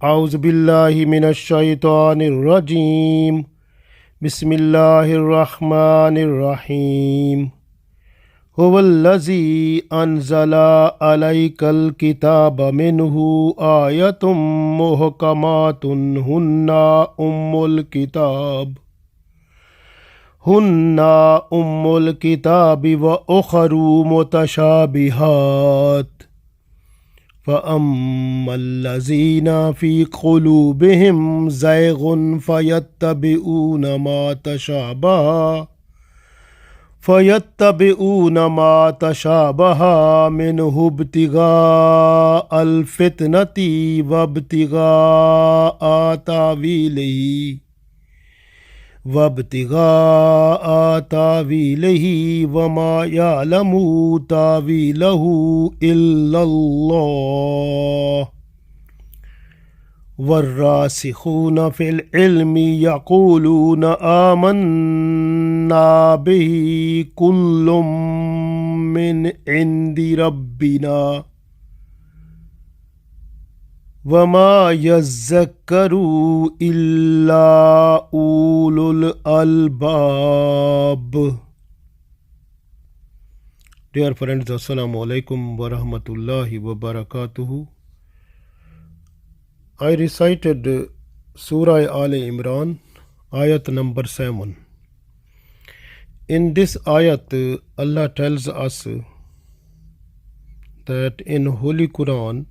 أعوذ بالله من الشيطان الرجيم بسم الله الرحمن الرحيم هو الذي أنزل عليك الكتاب منه آية محكمات هن أم الكتاب وأخر متشابهات فأما الذين في قلوبهم زيغ فيتبعون ما تشابه منه ابتغاء الفتنة وابتغاء تاويله وما يعلم تاويله إلا الله والراسخون في العلم يقولون آمنا به كل من عند ربنا وما يذكر إلا أولو الألباب. Dear friends, Assalamu alaikum wa rahmatullahi wa barakatuhu. I recited Surah Aal-i-Imraan Ayat number 7. In this ayat, Allah tells us that in Holy Quran,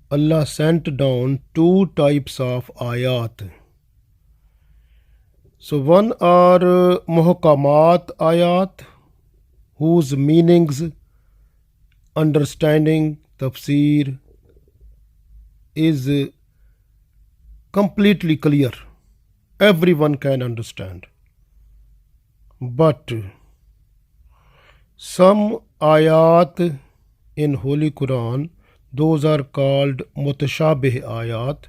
Allah sent down two types of ayat. So one are muhkamat ayat, whose meanings, understanding, tafseer is completely clear. Everyone can understand. But some ayat in Holy Quran, those are called mutashabih ayat.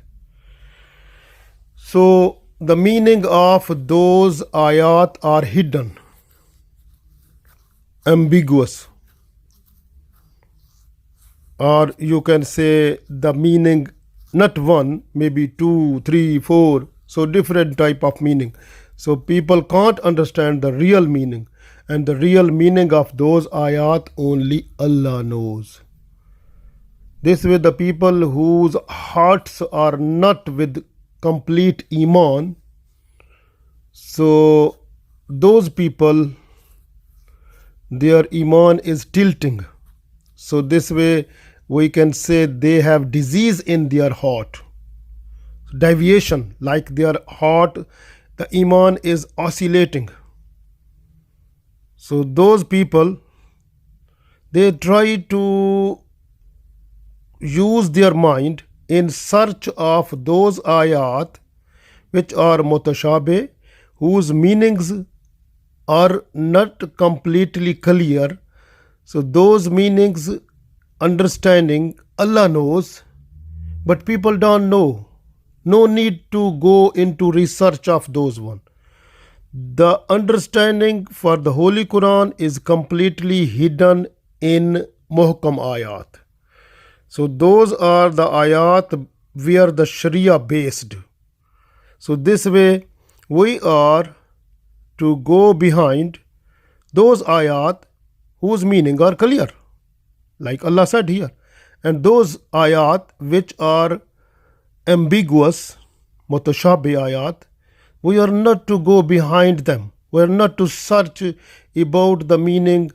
So the meaning of those ayat are hidden, ambiguous, or you can say the meaning not one, maybe 2, 3, 4, so different type of meaning. So people can't understand the real meaning, and the real meaning of those ayat only Allah knows. This way the people whose hearts are not with complete iman, so those people, their iman is tilting. So this way we can say they have disease in their heart, deviation, like their heart, the iman is oscillating. So those people, they try to use their mind in search of those ayat which are mutashabih, whose meanings are not completely clear. So those meanings, understanding, Allah knows, but people don't know. No need to go into research of those one. The understanding for the Holy Quran is completely hidden in muhkam ayat. So those are the ayat where the Sharia based. So this way we are to go behind those ayat whose meaning are clear, like Allah said here. And those ayat which are ambiguous, mutashabih ayat, we are not to go behind them. We are not to search about the meaning,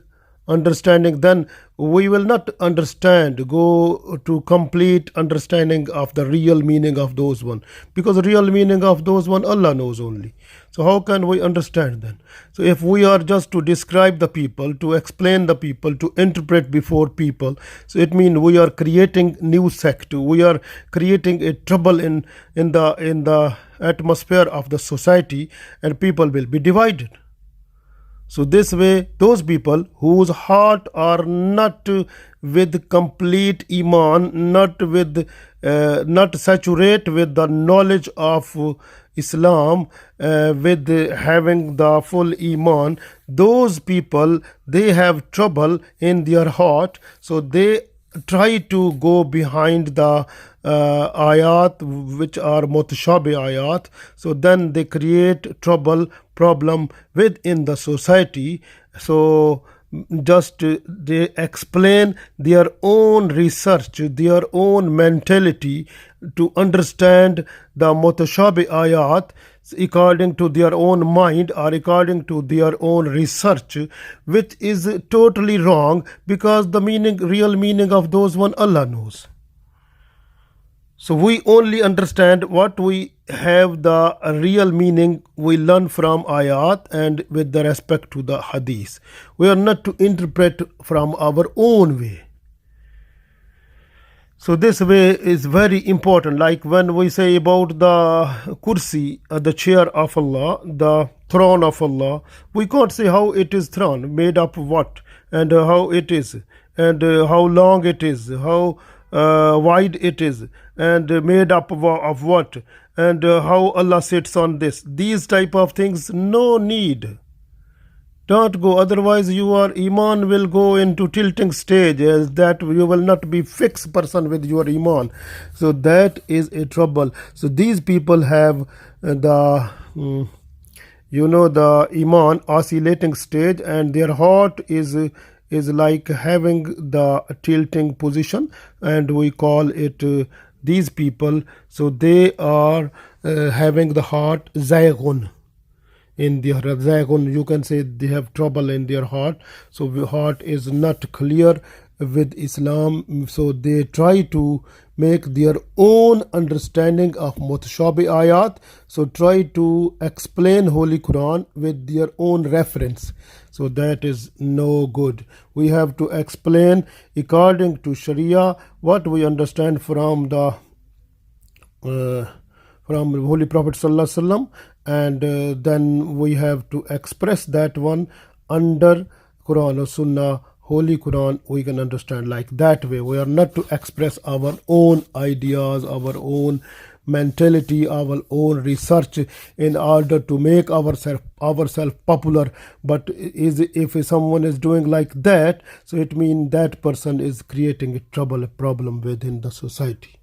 understanding. Then we will not understand, go to complete understanding of the real meaning of those one, because the real meaning of those one Allah knows only. So how can we understand then? So if we are just to describe the people, to explain the people, to interpret before people, so it means we are creating new sect, we are creating a trouble in the atmosphere of the society, and people will be divided. So this way, those people whose heart are not with complete iman, not saturate with the knowledge of Islam, with having the full iman, those people, they have trouble in their heart. So they try to go behind the ayat which are mutashabih ayat, so then they create problem within the society. So just they explain their own research, their own mentality to understand the mutashabih ayat according to their own mind or according to their own research, which is totally wrong, because the real meaning of those one Allah knows. So we only understand what we have the real meaning we learn from ayat and with the respect to the hadith. We are not to interpret from our own way. So this way is very important. Like when we say about the kursi, the chair of Allah, the throne of Allah, we can't say how it is throne, made up of what, and how it is, and how long it is, how wide it is, and made up of what, and how Allah sits on this. These type of things, no need. Don't go, otherwise your iman will go into tilting stage, as that you will not be fixed person with your iman. So that is a trouble. So these people have the the iman oscillating stage, and their heart is like having the tilting position, and we call it these people. So they are having the heart zaygun. In their zaygun, you can say they have trouble in their heart. So the heart is not clear with Islam. So they try to make their own understanding of mutashabih ayat. So try to explain Holy Quran with their own reference. So that is no good. We have to explain according to Sharia what we understand from the Holy Prophet Sallallahu Alaihi Wasallam, and then we have to express that one under Quran or Sunnah. Holy Quran we can understand like that way. We are not to express our own ideas, our own mentality, our own research in order to make ourselves popular. But if someone is doing like that, so it means that person is creating a problem within the society.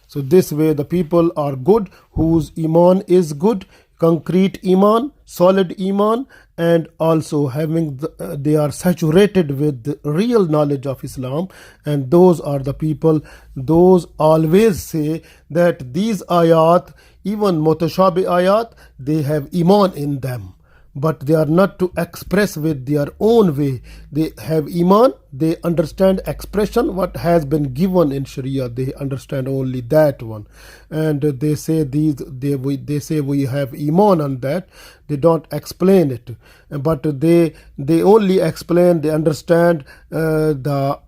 So this way the people are good whose iman is good, concrete iman, solid iman, and also having they are saturated with the real knowledge of Islam. And those are the people, those always say that these ayat, even mutashabih ayat, they have iman in them, but they are not to express with their own way. They have iman, they understand expression what has been given in Sharia, they understand only that one, and they say they say we have iman on that. They don't explain it, but they only explain, they understand the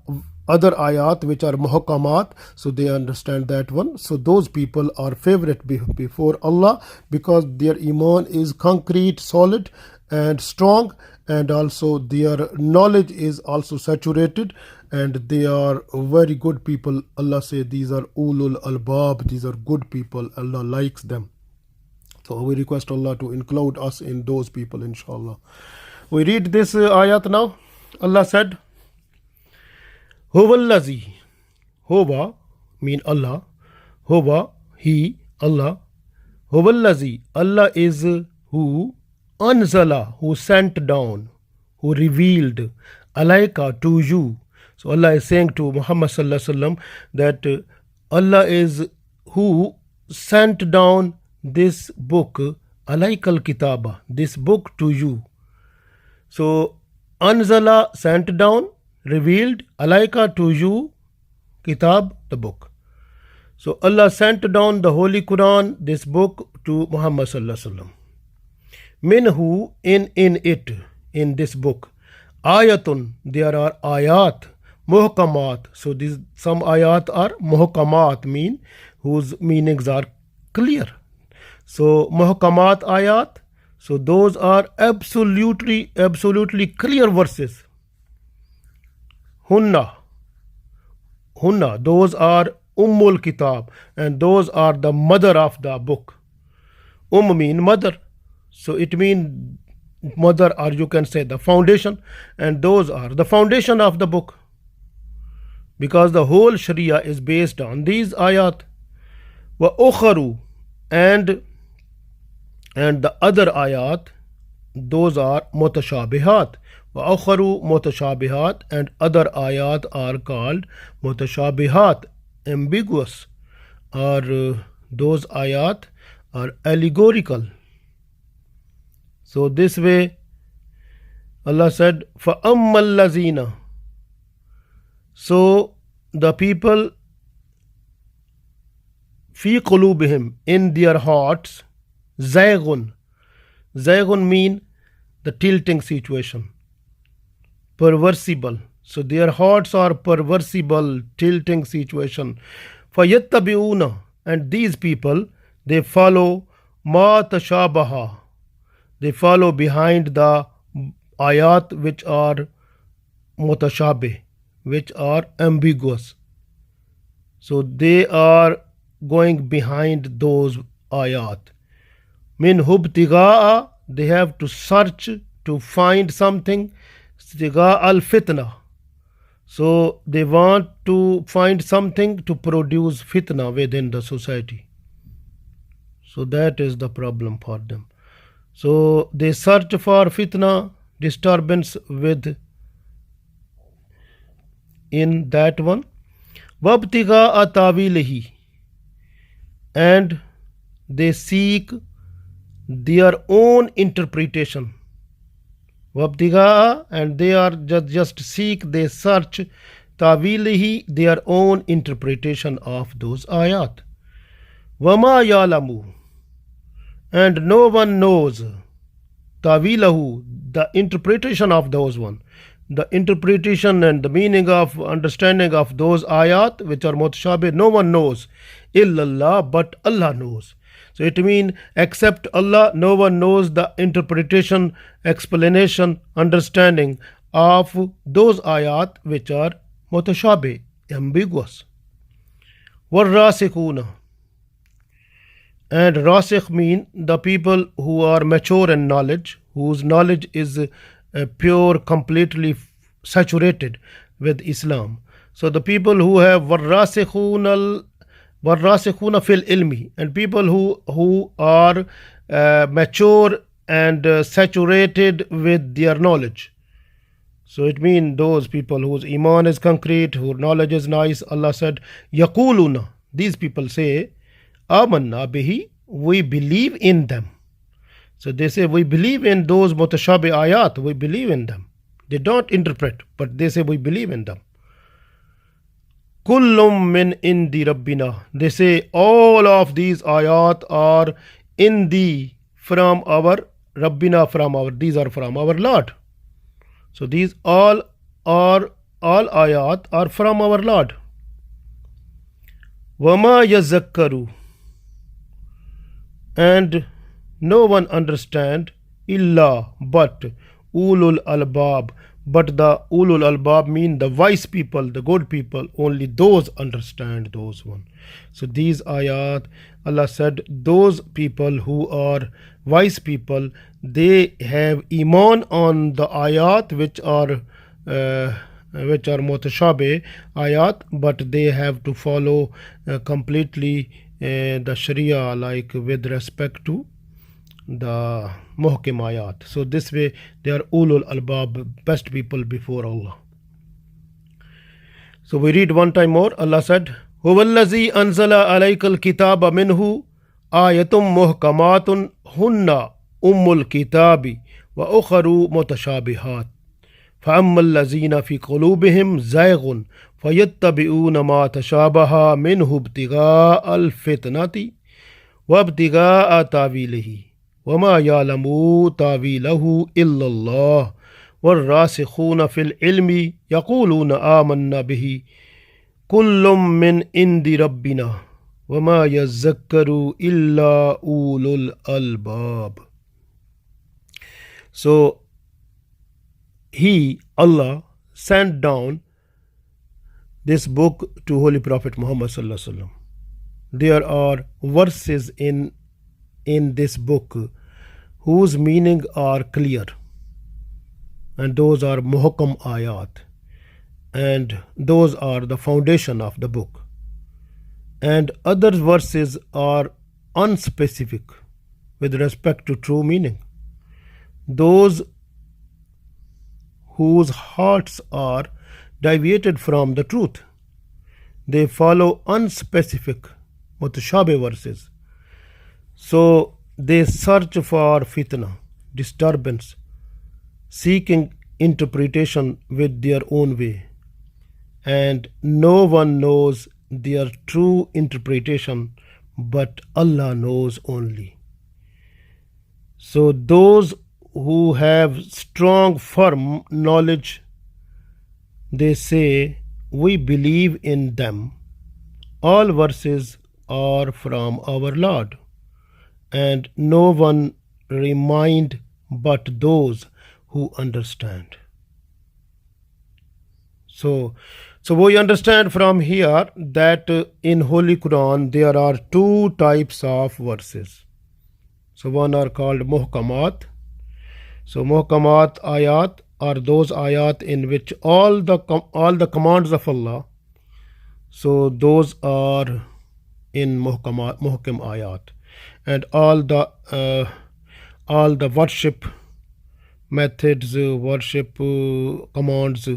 other ayat which are muhakamat, so they understand that one. So those people are favorite before Allah, because their iman is concrete, solid and strong, and also their knowledge is also saturated, and they are very good people. Allah say these are ulul albab, these are good people, Allah likes them. So we request Allah to include us in those people, inshallah. We read this ayat now. Allah said, Huwallazi, Huwa mean Allah, Huwa, He, Allah, Huwallazi, Allah is who, Anzala, who sent down, who revealed, Alaika, to you. So Allah is saying to Muhammad Sallallahu Alaihi Wasallam that Allah is who sent down this book, Alaikal Kitaba, this book to you. So Anzala, sent down, revealed, Alaika, to you, Kitab, the book. So Allah sent down the Holy Quran, this book, to Muhammad Sallallahu Alaihi Wasallam. Minhu, in it, in this book, ayatun, there are ayat, muhkamat. So these some ayat are muhkamat, mean whose meanings are clear. So muhkamat ayat, so those are absolutely clear verses. Hunna, those are Ummul Kitab, and those are the mother of the book. Mean mother, so it means mother, or you can say the foundation, and those are the foundation of the book. because the whole Sharia is based on these ayat. Wa ukharu, and the other ayat, those are mutashabihat. Wa ukharu mutashabihat, and other ayat are called mutashabihat, ambiguous, or those ayat are allegorical. So this way Allah said, فَأَمَّا الَّذِينَ, so the people, fi qulubihim, in their hearts, zaygun. Zaygun mean the tilting situation, perversible. So their hearts are perversible, tilting situation. فَيَتَّبِعُونَ, and these people, they follow ma tashabaha, they follow behind the ayat which are mutashabih, which are ambiguous. So they are going behind those ayat. Min hubtiga'a, they have to search to find something. Stiga al fitna, so they want to find something to produce fitna within the society. So that is the problem for them. So they search for fitna, disturbance with in that one. Wabtiga'a tawilihi, and they seek their own interpretation. Wabtiga'a, and they are just seek, they search tawilihi, their own interpretation of those ayat. Wama ya'lamu, and no one knows tawilahu, the interpretation of those one, the interpretation and the meaning of understanding of those ayat which are mutashabih, no one knows, illallah, but Allah knows. So it means except Allah, no one knows the interpretation, explanation, understanding of those ayat which are mutashabih, ambiguous. Warasikhuna, and rasikh mean the people who are mature in knowledge, whose knowledge is pure, completely saturated with Islam. So the people who have warasikhuna fil ilmi, and people who are mature and saturated with their knowledge. So it means those people whose iman is concrete, whose knowledge is nice. Allah said, yaquluna, these people say, amanna bihi, we believe in them. So they say, we believe in those mutashabih ayat, we believe in them. They don't interpret, but they say we believe in them. Kullum min indi rabbina, they say all of these ayat are from our Rabbina, these are from our Lord. So these all ayat are from our Lord. Wama yazakkaru, and no one understand illa, but ulul albab, but the ulul albab mean the wise people, the good people, only those understand those one. So these ayat, Allah said, those people who are wise people, they have iman on the ayat which are mutashabih ayat, but they have to follow completely the Sharia, like with respect to the muhkim ayat. So this way they are ulul albab, best people before Allah. So we read one time more. Allah said, huwallazi anzala alaykal kitaba minhu ayatum muhkamatun hunna ummul kitabi wa ukharu mutashabihat فأما الذين في قلوبهم زيغ فيتبعون ما تشابه منه ابتغاء الفتنة وابتغاء تاويله وما يعلم تاويله إلا الله والراسخون في العلم يقولون آمنا به كل من عند ربنا وما يذكر إلا أولو الألباب. So Allah, sent down this book to Holy Prophet Muhammad sallallahu alaihi wasallam. There are verses in this book whose meaning are clear, and those are muhkam ayat. and those are the foundation of the book. And other verses are unspecific with respect to true meaning. Those whose hearts are deviated from the truth, they follow unspecific mutashabih verses. So they search for fitna, disturbance, seeking interpretation with their own way. And no one knows their true interpretation, but Allah knows only. So those who have strong, firm knowledge, they say, we believe in them. All verses are from our Lord, and no one remind but those who understand. So we understand from here that in Holy Quran there are two types of verses. So one are called muhkamat. So muhkamat ayat are those ayat in which all the commands of Allah, so those are in muhkam ayat, and all the worship methods, worship commands,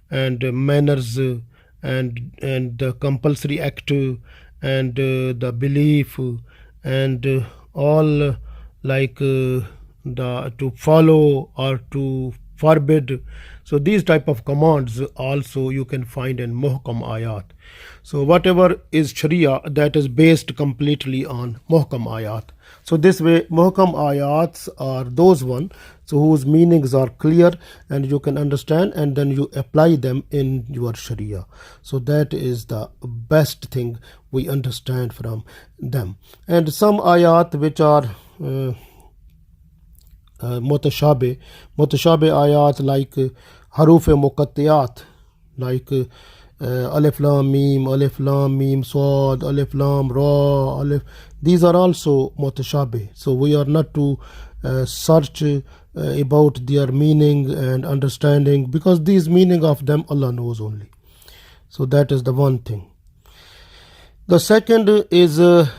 and manners, and the compulsory act, and the belief, and all like the to follow or to forbid. So these type of commands also you can find in muhkam ayat. So whatever is sharia, that is based completely on muhkam ayat. So this way muhkam ayats are those one so whose meanings are clear and you can understand, and then you apply them in your sharia. So that is the best thing we understand from them. And some ayat which are mutashabih ayat, like haruf muqattiyat, like alif lam mim sad, alif lam ra, alif. These are also mutashabih. So we are not to search about their meaning and understanding, because these meaning of them Allah knows only. So that is the one thing. The second is the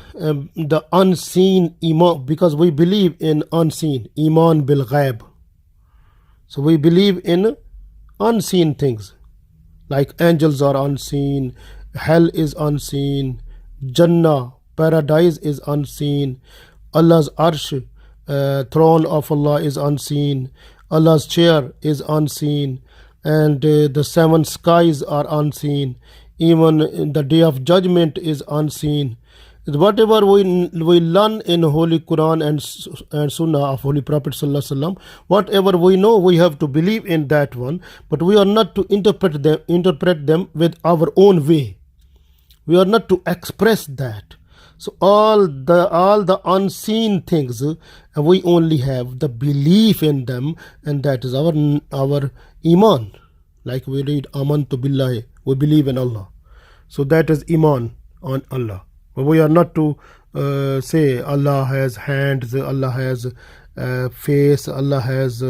unseen iman, because we believe in unseen, iman bil ghaib. So we believe in unseen things, like angels are unseen, hell is unseen, Jannah, paradise is unseen, Allah's arsh, throne of Allah is unseen, Allah's chair is unseen, and the seven skies are unseen. Even the day of judgment is unseen. Whatever we learn in Holy Quran and Sunnah of Holy Prophet Sallallahu Alaihi Wasallam, whatever we know, we have to believe in that one, but we are not to interpret them with our own way. We are not to express that. So all the unseen things, we only have the belief in them, and that is our iman. Like we read amantu billahi, we believe in Allah. So that is iman on Allah. But we are not to say Allah has hands, Allah has face, Allah has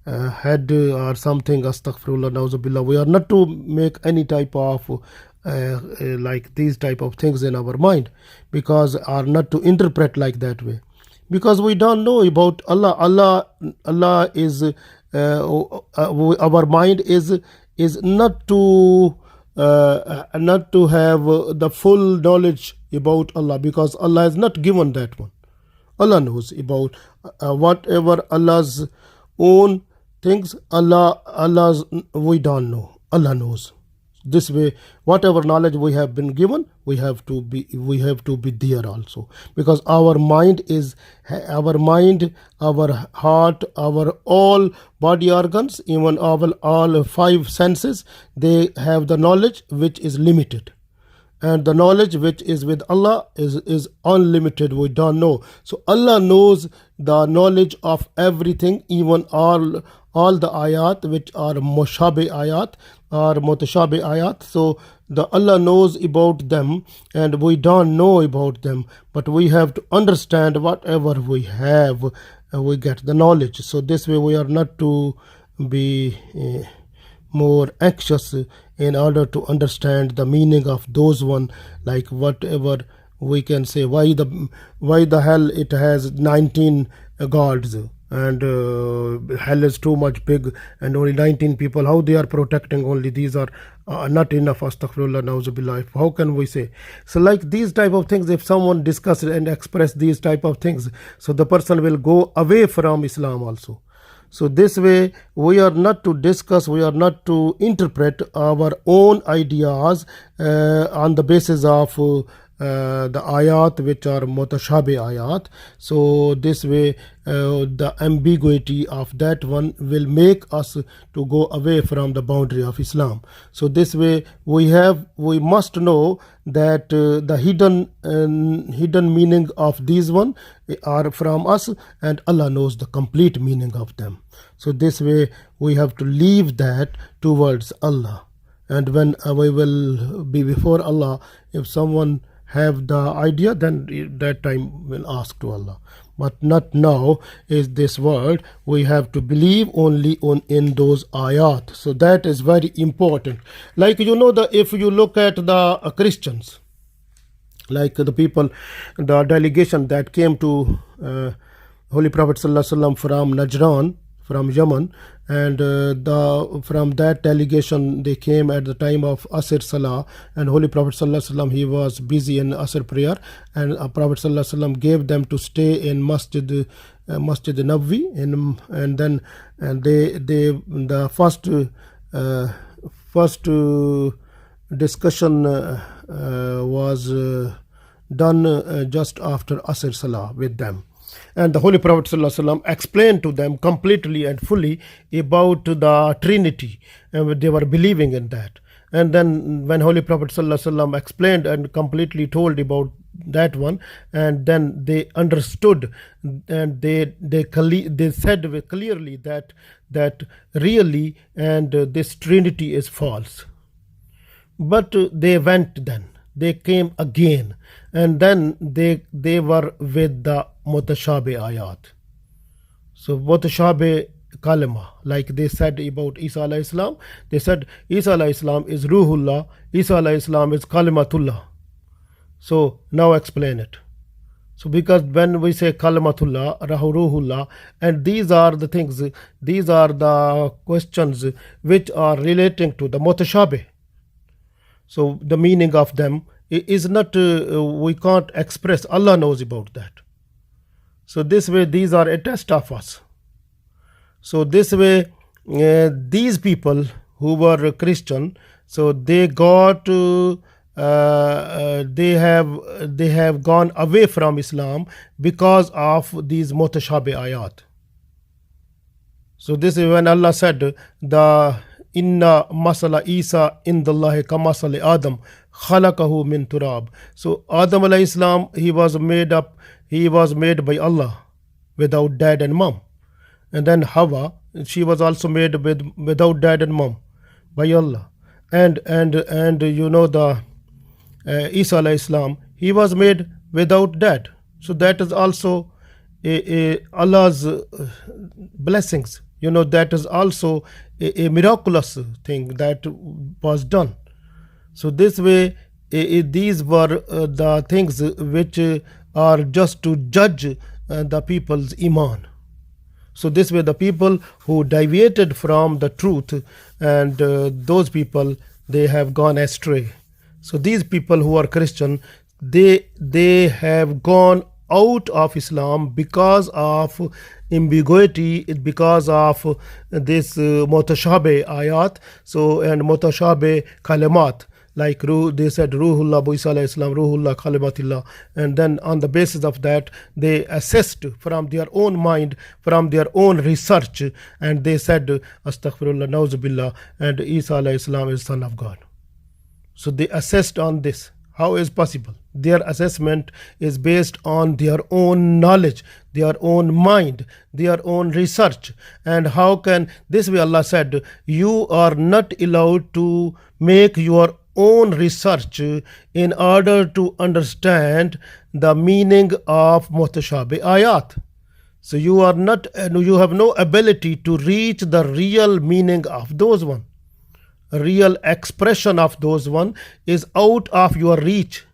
head or something, astaghfirullah, nauzubillah. We are not to make any type of like these type of things in our mind, because are not to interpret like that way, because we don't know about Allah. Allah is our mind is not to have the full knowledge about Allah, because Allah has not given that one. Allah knows about whatever Allah's own things. Allah's we don't know. Allah knows. This way, whatever knowledge we have been given, we have to be there also, because our mind, our heart, our all body organs, even all five senses, they have the knowledge which is limited, and the knowledge which is with Allah is unlimited. We don't know. So Allah knows the knowledge of everything, even all the ayat which are mushabih ayat or mutashabih ayat. So the Allah knows about them and we don't know about them, but we have to understand whatever we have, we get the knowledge. So this way we are not to be more anxious in order to understand the meaning of those one, like whatever we can say, why the hell it has 19 gods, and hell is too much big and only 19 people, how they are protecting only these are not enough, astaghfirullah, nauzubillah, how can we say? So like these type of things, if someone discuss and express these type of things, so the person will go away from Islam also. So this way we are not to discuss, we are not to interpret our own ideas on the basis of the ayat which are mutashabih ayat. So this way the ambiguity of that one will make us to go away from the boundary of Islam. So this way we must know that the hidden meaning of these one are from us, and Allah knows the complete meaning of them. So this way we have to leave that towards Allah, and when we will be before Allah, if someone have the idea, then that time will ask to Allah, but not now. Is this world we have to believe only in those ayat. So that is very important. Like if you look at the Christians, like the people, the delegation that came to Holy Prophet Sallallahu Alaihi Wasallam from Najran, from Yemen, and from that delegation they came at the time of Asr Salah, and Holy Prophet Sallallahu Alaihi Wasallam, he was busy in Asr prayer, and Prophet Sallallahu Alaihi Wasallam gave them to stay in Masjid Nabawi, and then the first discussion was done just after Asr Salah with them. And the Holy Prophet ﷺ explained to them completely and fully about the Trinity, and they were believing in that. And then when Holy Prophet ﷺ explained and completely told about that one, and then they understood, and they said clearly that really, and this Trinity is false. But they went then. They came again, and then they were with the mutashabih ayat. So mutashabih kalima, like they said about Isa alayhi salam, they said Isa alayhi salam is ruhullah, Isa alayhi salam is kalimatullah. So now explain it. So because when we say kalimatullah, ruhullah, and these are the things, these are the questions which are relating to the mutashabih. So the meaning of them is not, we can't express. Allah knows about that. So this way, these are a test of us. So this way, these people who were Christian, so they got, they have gone away from Islam because of these mutashabih ayat. So this is when Allah said, the Inna masala Isa indallahi kamasali Adam khalaqahu min turab. So Adam alayhi salam, he was made by Allah without dad and mom. And then Hawa, she was also made without dad and mom by Allah. And the Isa alayhi salam, he was made without dad. So that is also Allah's blessings. That is also a miraculous thing that was done. So this way, these were the things which are just to judge the people's iman. So this way, the people who deviated from the truth, and those people, they have gone astray. So these people who are Christian, they have gone out of Islam because of ambiguity, because of this mutashabih ayat, so, and mutashabih kalimat, like they said ruhullah, Isa alayhi salam, ruhullah kalimatillah, and then on the basis of that they assessed from their own mind, from their own research, and they said astaghfirullah, nauzubillah, and Isa alayhi salam is son of God. So they assessed on this. How is possible? Their assessment is based on their own knowledge, their own mind, their own research. And how can this way? Allah said, you are not allowed to make your own research in order to understand the meaning of mutashabih ayat. So you have no ability to reach the real meaning of those ones. real expression of those one is out of your reach.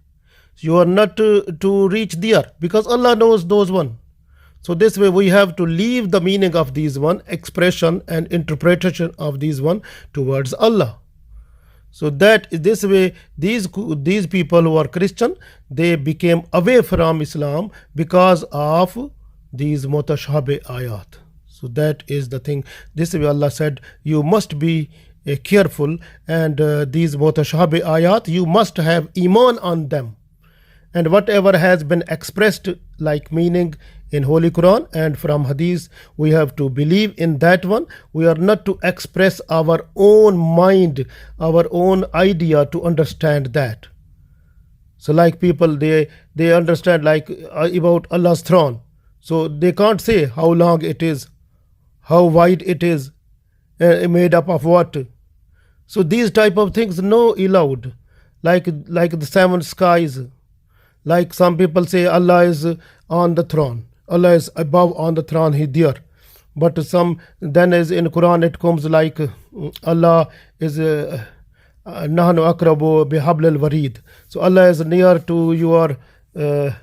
You are not to reach there because Allah knows those one. So this way we have to leave the meaning of these one expression and interpretation of these one towards Allah. So that this way these people who are Christian, they became away from Islam because of these mutashabih ayat. So that is the thing. This way Allah said you must be careful, and these mutashabih ayat you must have iman on them, and whatever has been expressed like meaning in Holy Quran and from Hadith, we have to believe in that one. We are not to express our own mind, our own idea to understand that. So like people, they understand like about Allah's throne. So they can't say how long it is, how wide it is, made up of what. So these type of things no allowed. Like the seven skies. Like some people say Allah is on the throne. Allah is above on the throne, He there. But some, then as in Quran it comes like Allah is Nahnu akrabu bihablil warid. So Allah is near to your, the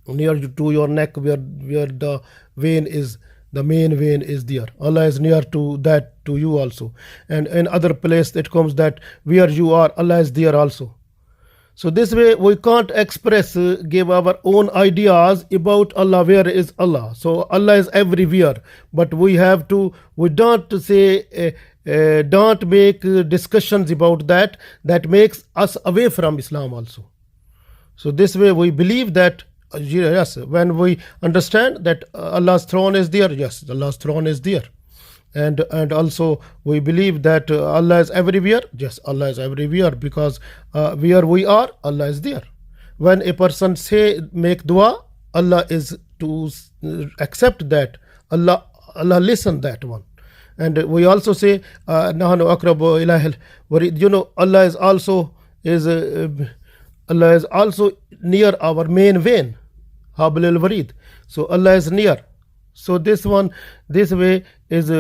near to your neck where the vein is, the main vein is there. Allah is near to that, to you also. And in other place it comes that where you are, Allah is there also. So this way we can't express, give our own ideas about Allah, where is Allah. So Allah is everywhere, but we don't say, don't make discussions about that makes us away from Islam also. So this way we believe that, yes, when we understand that Allah's throne is there, yes, Allah's throne is there. And also we believe that Allah is everywhere. Yes, Allah is everywhere because where we are, Allah is there. When a person make dua, Allah is to accept that. Allah listen that one. And we also say Nahnu akrabu ilahil warid. Allah is also near our main vein, hablil warid. So Allah is near. So this way is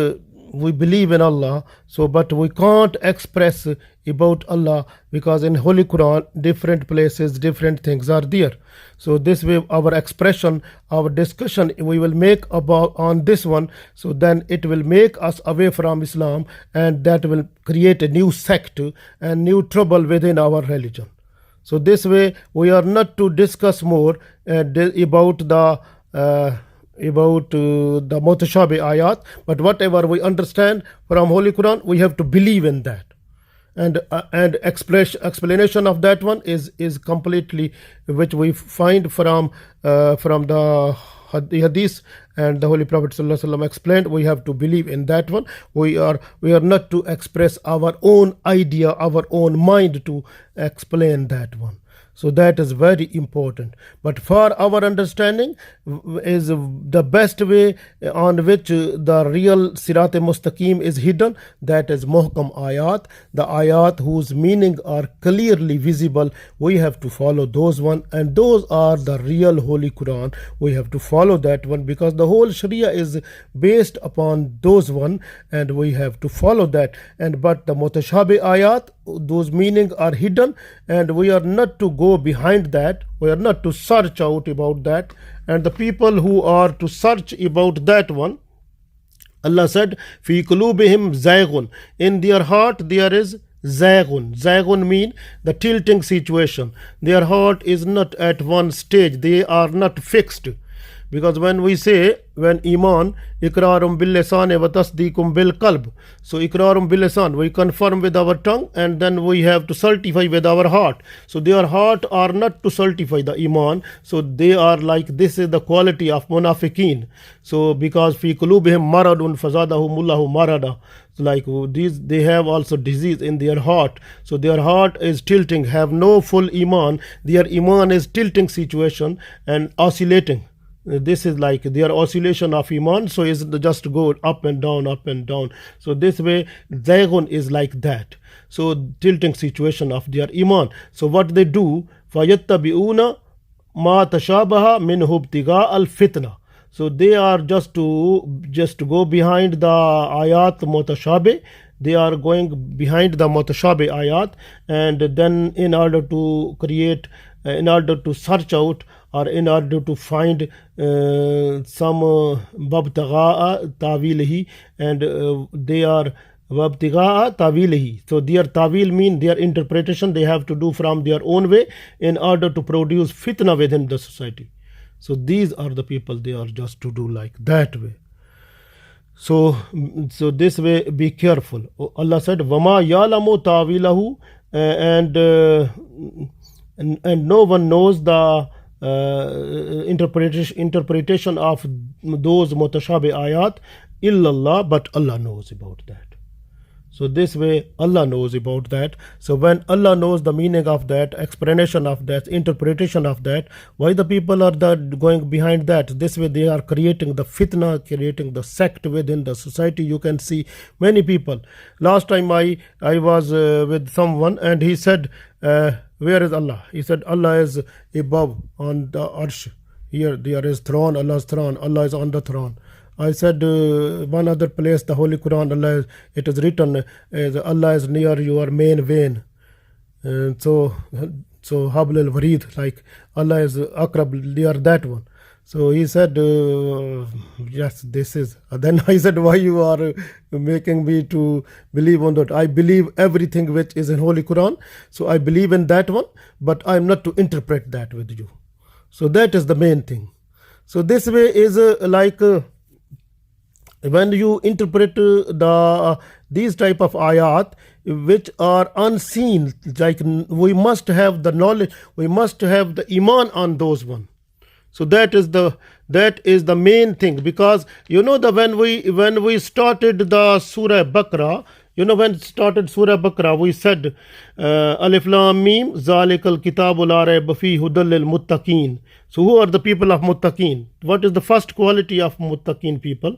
we believe in Allah. So but we can't express about Allah because in Holy Quran different places, different things are there. So this way our expression, our discussion we will make about on this one. So then it will make us away from Islam, and that will create a new sect and new trouble within our religion. So this way we are not to discuss more about the mutashabih ayat, but whatever we understand from Holy Quran, we have to believe in that, and explanation of that one is completely, which we find from the Hadith, and the Holy Prophet ﷺ explained. We have to believe in that one. We are not to express our own idea, our own mind to explain that one. So that is very important. But for our understanding is the best way on which the real Sirat Mustaqim is hidden. That is Muhkam Ayat, the Ayat whose meaning are clearly visible. We have to follow those one, and those are the real Holy Quran. We have to follow that one because the whole Sharia is based upon those one, and we have to follow that. But the Mutashabih Ayat, those meanings are hidden, and we are not to go behind that. We are not to search out about that. And the people who are to search about that one, Allah said, Fi qulubihim zaygun. In their heart there is zaygun. Zaygun mean the tilting situation. Their heart is not at one stage. They are not fixed. Because when we say, when iman, ikrarum bil lisan wa tasdiqum bil qalb. So ikrarum bil lisan, we confirm with our tongue, and then we have to certify with our heart. So their heart are not to certify the iman. So they are like, this is the quality of munafiqeen. So because fi qulubihim maradun fazadahumullahu marada. So like these, they have also disease in their heart. So their heart is tilting, have no full iman. Their iman is tilting situation and oscillating. This is like their oscillation of iman, so is just go up and down, up and down. So this way zaygun is like that. So tilting situation of their iman. So what they do, fayattabi'una ma tashabaha minhu ibtiga al fitna. So they are just to go behind the ayat mutashabih, they are going behind the mutashabih ayat, and then in order to create, in order to search out, or in order to find some babtagha tawilihi, and they are wabtigha tawilihi. So their tawil mean their interpretation they have to do from their own way in order to produce fitna within the society. So these are the people, they are just to do like that way. So this way be careful. Allah said wama ya'lamu tawilahu, and no one knows the interpretation of those mutashabih ayat illallah, but Allah knows about that. So this way Allah knows about that. So when Allah knows the meaning of that, explanation of that, interpretation of that, why the people are going behind that? This way they are creating the fitna, creating the sect within the society. You can see many people. Last time I was with someone, and he said, where is Allah? He said Allah is above on the arsh. Here there is throne, Allah's throne, Allah is on the throne. I said one other place, the Holy Quran, it is written Allah is near your main vein. So Habl al-Warid, like Allah is Akrab, near that one. So he said, yes, this is. Then I said, why you are making me to believe on that? I believe everything which is in Holy Quran. So I believe in that one, but I am not to interpret that with you. So that is the main thing. So this way is like when you interpret these type of ayat which are unseen, like we must have the knowledge, we must have the iman on those one. So that is the main thing, because when we started the Surah Baqarah, when started Surah Baqarah, we said Alif Lam Mim Zalikal Kitabul La Rayba Fihi Hudal lil Muttaqin. So who are the people of Muttaqin? What is the first quality of Muttaqin people?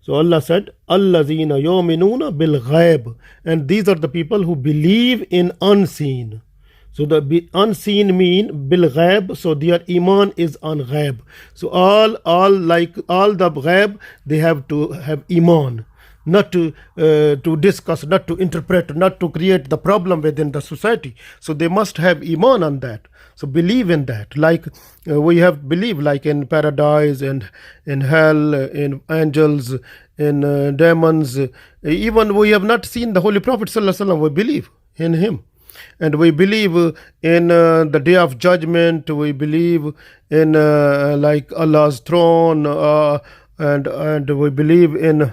So Allah said, Allazina yu'minuna bil ghaib, and these are the people who believe in unseen. So the unseen mean bil ghaib, so their iman is on ghaib. So all the ghaib, they have to have iman, not to discuss, not to interpret, not to create the problem within the society. So they must have iman on that. So believe in that, like we have believed, like in paradise and in hell, in angels, in demons. Even we have not seen the Holy Prophet ﷺ, we believe in him. And we believe in the day of judgment. We believe in like Allah's throne, and we believe in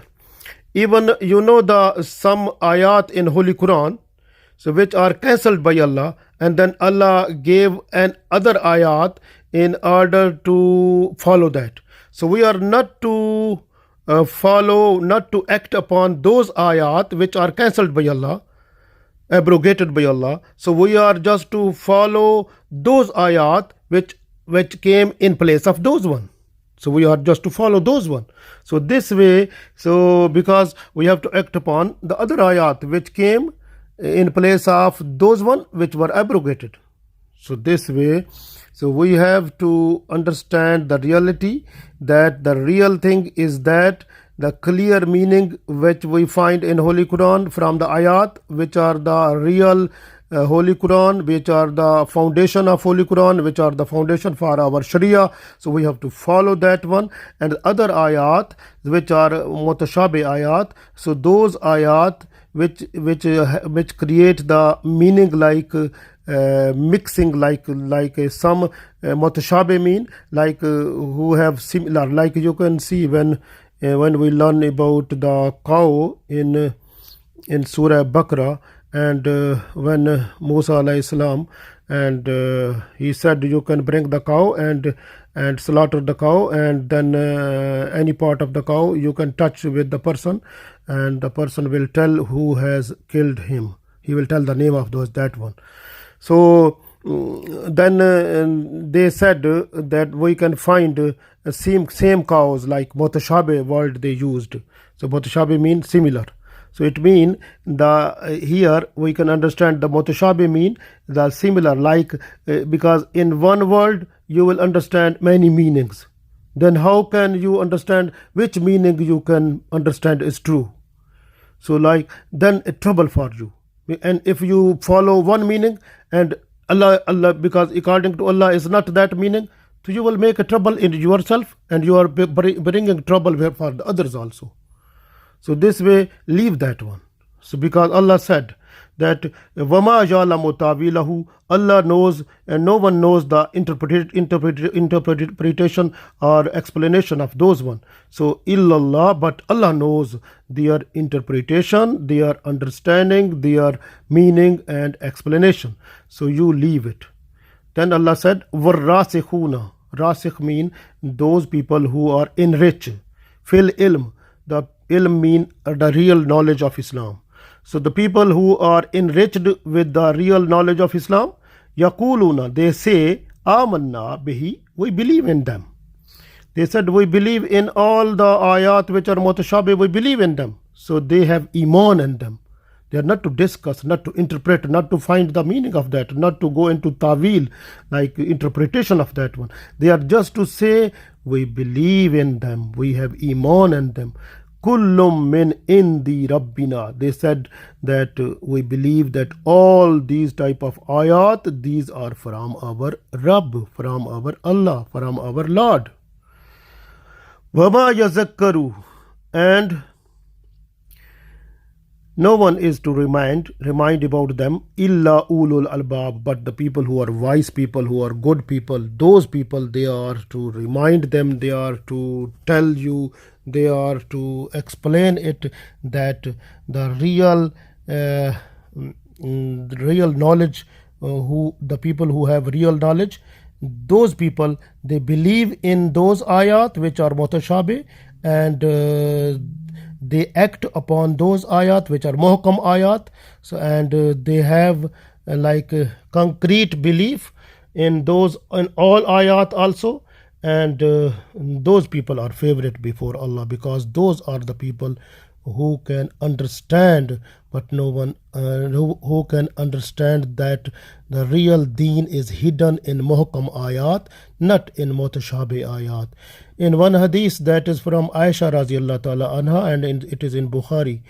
even the some ayat in Holy Quran, so which are cancelled by Allah, and then Allah gave an other ayat in order to follow that. So we are not to follow, not to act upon those ayat which are cancelled by Allah, abrogated by Allah. So we are just to follow those ayat which came in place of those one. So we are just to follow those one. So this way, so because we have to act upon the other ayat which came in place of those one which were abrogated. So this way, so we have to understand the reality, that the real thing is that the clear meaning which we find in Holy Quran from the ayat which are the real Holy Quran, which are the foundation of Holy Quran, which are the foundation for our Sharia. So we have to follow that one. And other ayat which are mutashabih ayat, so those ayat which create the meaning like mixing, like some mutashabih mean like who have similar, like you can see when we learn about the cow in Surah Baqarah, and when Musa alayhi salam, and he said you can bring the cow and slaughter the cow, and then any part of the cow you can touch with the person, and the person will tell who has killed him. He will tell the name of that one. So then they said that we can find same cows, like mutashabih word they used. So mutashabih means similar. So it means here we can understand the mutashabih mean the similar, like because in one word you will understand many meanings. Then how can you understand which meaning you can understand is true? So like then a trouble for you. And if you follow one meaning and Allah, because according to Allah is not that meaning, so you will make a trouble in yourself and you are bringing trouble for the others also. So this way, leave that one. So because Allah said that وَمَا يَعْلَمُ تَعْوِيلَهُ, Allah knows and no one knows the interpretation or explanation of those one. So illallah, but Allah knows their interpretation, their understanding, their meaning and explanation. So you leave it. Then Allah said وَالرَّاسِخُونَ, rasikh mean those people who are enriched. Fil ilm, the ilm mean the real knowledge of Islam. So the people who are enriched with the real knowledge of Islam, yaquluna, they say, amanna bihi, we believe in them. They said we believe in all the ayat which are mutashabih, we believe in them. So they have iman in them. They are not to discuss, not to interpret, not to find the meaning of that, not to go into tawil, like interpretation of that one. They are just to say, we believe in them, we have iman in them. Kullum min indi rabbina. They said that we believe that all these type of ayat, these are from our Rabb, from our Allah, from our Lord. Wama yazakkaru, and no one is to remind about them, illa ulul albab, but the people who are wise people, who are good people, those people, they are to remind them, they are to tell you, they are to explain it, that the real knowledge, who the people who have real knowledge, those people, they believe in those ayat which are mutashabih, and they act upon those ayat which are muhkam ayat. So and they have concrete belief in those, in all ayat also. And those people are favorite before Allah, because those are the people who can understand, but no one who can understand that the real deen is hidden in muhkam ayat, not in mutashabih ayat. In one hadith that is from Aisha radiyallahu ta'ala anha, and it is in Bukhari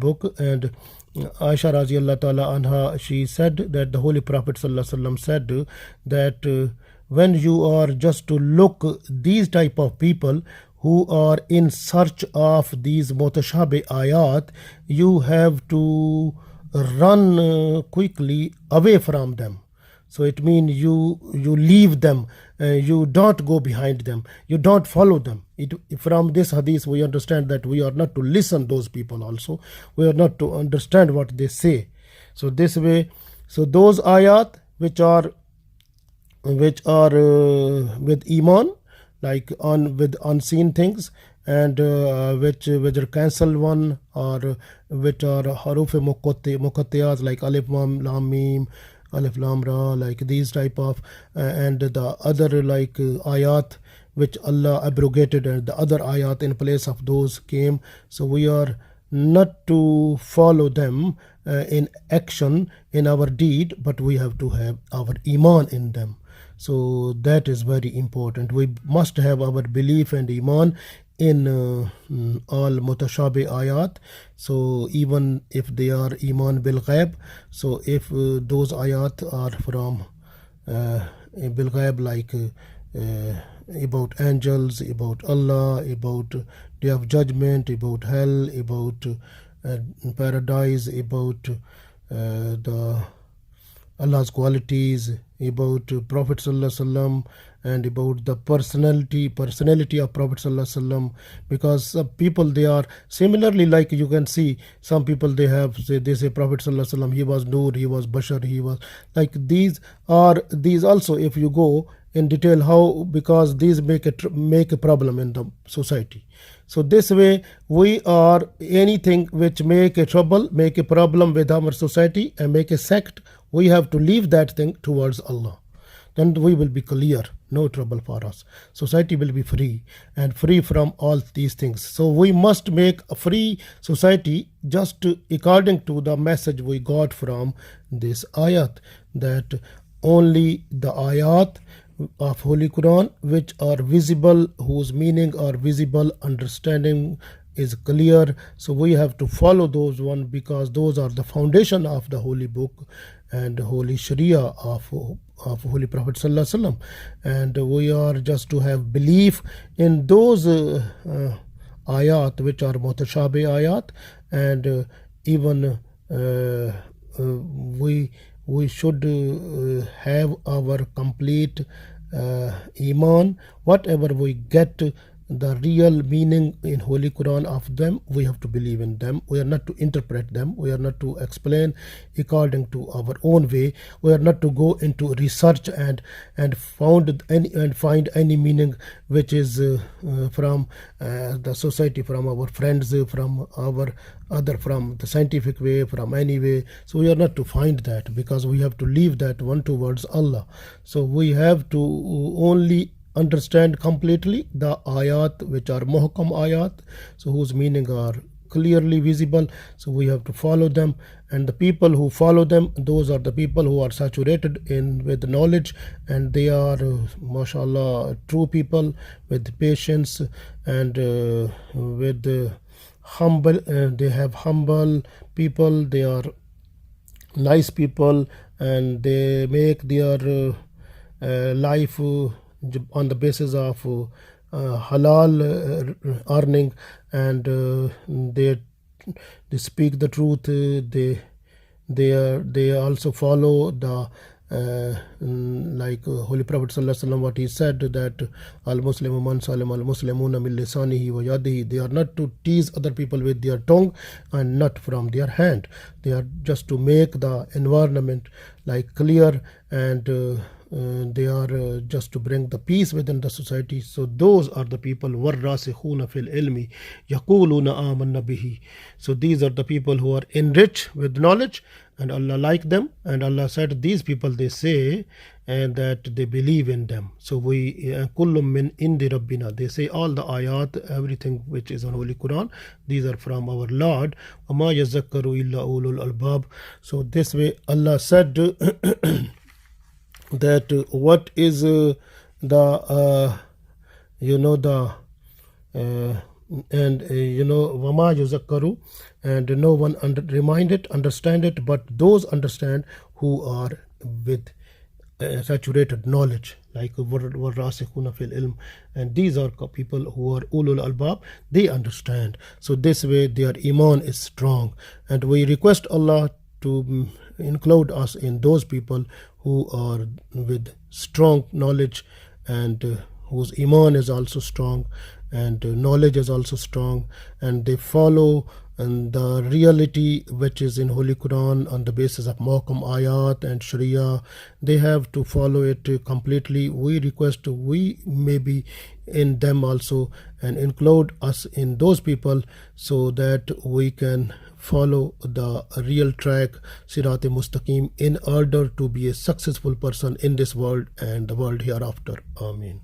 book, and Aisha radiyallahu ta'ala anha, she said that the Holy Prophet sallallahu alaihi wasallam said that when you are just to look these type of people who are in search of these mutashabih ayat, you have to run quickly away from them. So it means you leave them, you don't go behind them, you don't follow them. From this hadith we understand that we are not to listen those people also, we are not to understand what they say. So this way, so those ayat which are with iman, like with unseen things, and which whether cancel one, or which are haruf muqattiyat like alif lam mim, alif lam ra, like these type of and the other like ayat which Allah abrogated, and the other ayat in place of those came. So we are not to follow them in action, in our deed, but we have to have our iman in them. So that is very important. We must have our belief and iman in all mutashabih ayat. So even if they are iman bil ghaib, so if those ayat are from bil ghaib, like about angels, about Allah, about day of judgment, about hell, about paradise, about the Allah's qualities, about Prophet sallallahu alaihi wasallam, and about the personality of Prophet sallallahu alaihi wasallam. Because people, they are similarly, like you can see some people, they say Prophet sallallahu alaihi wasallam, he was nur, he was bashar, he was like these also, if you go in detail how, because these make a problem in the society. So this way, we are anything which make a trouble, make a problem with our society and make a sect, we have to leave that thing towards Allah. Then we will be clear, no trouble for us. Society will be free and free from all these things. So we must make a free society just according to the message we got from this ayat, that only the ayat of Holy Quran which are visible, whose meaning are visible, understanding is clear. So we have to follow those one, because those are the foundation of the holy book and holy Sharia of Holy Prophet Sallallahu Alaihi Wasallam. And we are just to have belief in those ayat which are mutashabih ayat, and even we should have our complete iman. Whatever we get the real meaning in Holy Quran of them, we have to believe in them. We are not to interpret them. We are not to explain according to our own way. We are not to go into research and find any meaning which is from the society, from our friends, from our other, from the scientific way, from any way. So we are not to find that, because we have to leave that one towards Allah. So we have to only understand completely the ayat which are muhkam ayat, so whose meaning are clearly visible. So we have to follow them, and the people who follow them, those are the people who are saturated with knowledge, and they are mashallah true people with patience and with humble. They have humble people, they are nice people, and they make their life on the basis of halal earning, and they speak the truth. They also follow the like Holy Prophet Sallallahu Alaihi Wasallam, what he said, that al Muslimu man salim al Muslimuna min lisanihi wa yadihi. They are not to tease other people with their tongue and not from their hand. They are just to make the environment like clear, and they are just to bring the peace within the society. So those are the people warasikhuna fil ilmi yaquluna amanna bihi. So these are the people who are enriched with knowledge, and Allah like them, and Allah said these people, they say and that they believe in them. So we kullum min indi rabbina, they say all the ayat, everything which is on Holy Quran, these are from our Lord. Wama yazakkaru illa ulul albab. So this way Allah said that what is the wama yuzakkaru, and no one remind it, understand it, but those understand who are with saturated knowledge, like warasikhuna fil ilm, and these are people who are ulul albab, they understand. So this way their iman is strong, and we request Allah to include us in those people who are with strong knowledge, and whose iman is also strong, and knowledge is also strong, and they follow and the reality which is in Holy Quran on the basis of muhkam ayat and Sharia. They have to follow it completely. We request we may be in them also, and include us in those people, so that we can follow the real track, Sirat Mustaqim, in order to be a successful person in this world and the world hereafter. Amen.